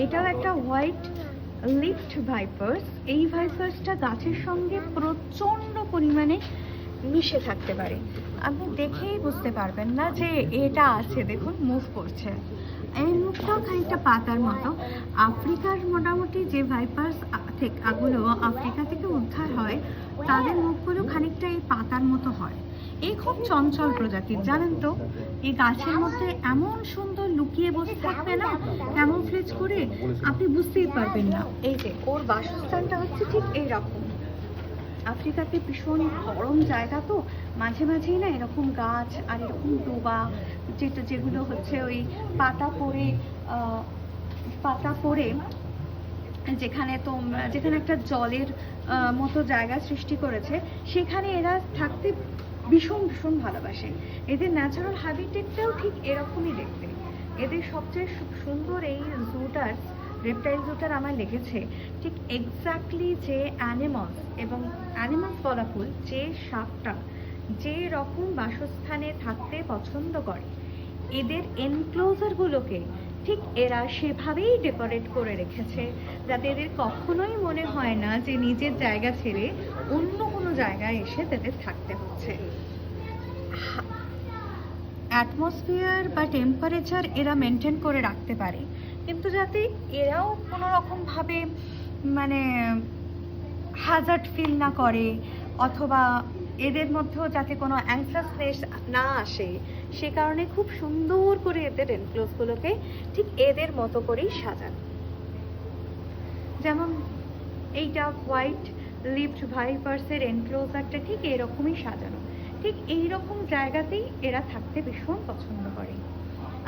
এটাও একটা white lift Vipers. এই ভাইপার্সটা গাছের সঙ্গে প্রচণ্ড পরিমাণে মিশে থাকতে পারে। আপনি দেখেই বুঝতে পারবেন না যে এটা আছে, দেখুন মুভ করছে। এই মুখটাও খানিকটা পাতার মতো। আফ্রিকার মোটামুটি যে ভাইপার্স গুলো আফ্রিকা থেকে উদ্ধার হয়, তাদের মুখগুলো খানিকটা এই পাতার মতো হয়। এই খুব চঞ্চল প্রজাতির, জানেন তো। এই গাছের মধ্যে এমন সুন্দর লুকিয়ে বসে থাকবে না, ক্যামোফ্লেজ করে, আপনি বুঝতেই পারবেন না। এই যে ওর বাসস্থানটা হচ্ছে ঠিক এইরকম। আফ্রিকাতে ভীষণ গরম জায়গা, তো মাঝে মাঝেই না এরকম গাছ আর এরকম ডোবা, যেগুলো হচ্ছে ওই পাতা পড়ে যেখানে একটা জলের মতো জায়গা সৃষ্টি করেছে, সেখানে এরা থাকতে ভীষণ ভীষণ ভালোবাসে। এদের ন্যাচারাল হ্যাবিটেটটাও ঠিক এরকমই দেখতে। এদের সবচেয়ে সুন্দর এই জুটার্স, রেপটাইল জুটার আমার লেগেছে ঠিক এক্স্যাক্টলি যে অ্যানিমালস বলা ভুল, যে সাপটা যে রকম বাসস্থানে থাকতে পছন্দ করে, এদের এনক্লোজারগুলোকে ঠিক এরা সেভাবেই ডেকোরেট করে রেখেছে, যাতে এদের কখনোই মনে হয় না যে নিজের জায়গা ছেড়ে অন্য কোনো জায়গায় এসে তাদের থাকতে হচ্ছে। অ্যাটমসফিয়ার বা টেম্পারেচার এরা মেনটেন করে রাখতে পারে, কিন্তু যাতে এরাও কোনো রকমভাবে মানে হ্যাজার্ড ফিল না করে, অথবা এদের মধ্যেও যাতে কোনো অ্যাংজাসনেস না আসে, সে কারণে খুব সুন্দর করে এদের এনক্লোজগুলোকে ঠিক এদের মতো করেই সাজানো। যেমন এইটা হোয়াইট লিফট ভাইপার্সের এনক্লোজারটা ঠিক এরকমই সাজানো। ঠিক এইরকম জায়গাতেই এরা থাকতে ভীষণ পছন্দ করে।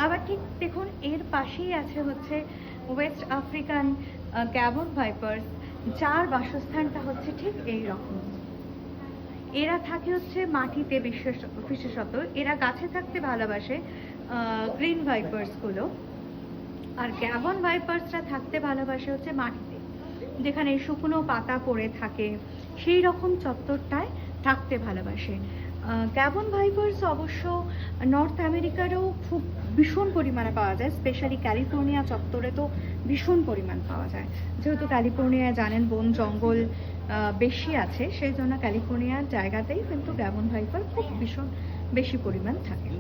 আবার ঠিক দেখুন, এর পাশেই আছে হচ্ছে ওয়েস্ট আফ্রিকান গ্যাবন ভাইপার্স, যার বাসস্থানটা হচ্ছে ঠিক এই রকম। এরা থাকে হচ্ছে মাটিতে, বিশেষত এরা গাছে থাকতে ভালোবাসে, গ্রিন ভাইপার্সগুলো। আর গ্যাবন ভাইপার্সরা থাকতে ভালোবাসে হচ্ছে মাটিতে, যেখানে শুকনো পাতা পড়ে থাকে, সেই রকম চত্বরটায় থাকতে ভালোবাসে। গ্যাবন ভাইপার্স অবশ্য নর্থ আমেরিকারও খুব ভীষণ পরিমাণে পাওয়া যায়, স্পেশালি ক্যালিফোর্নিয়া চত্বরে তো ভীষণ পরিমাণ পাওয়া যায়। যেহেতু ক্যালিফোর্নিয়ায় জানেন বন জঙ্গল বেশি আছে, সেই জন্য ক্যালিফোর্নিয়ার জায়গাতেই কিন্তু গ্যাবন ভাইপার খুব ভীষণ বেশি পরিমাণ থাকে।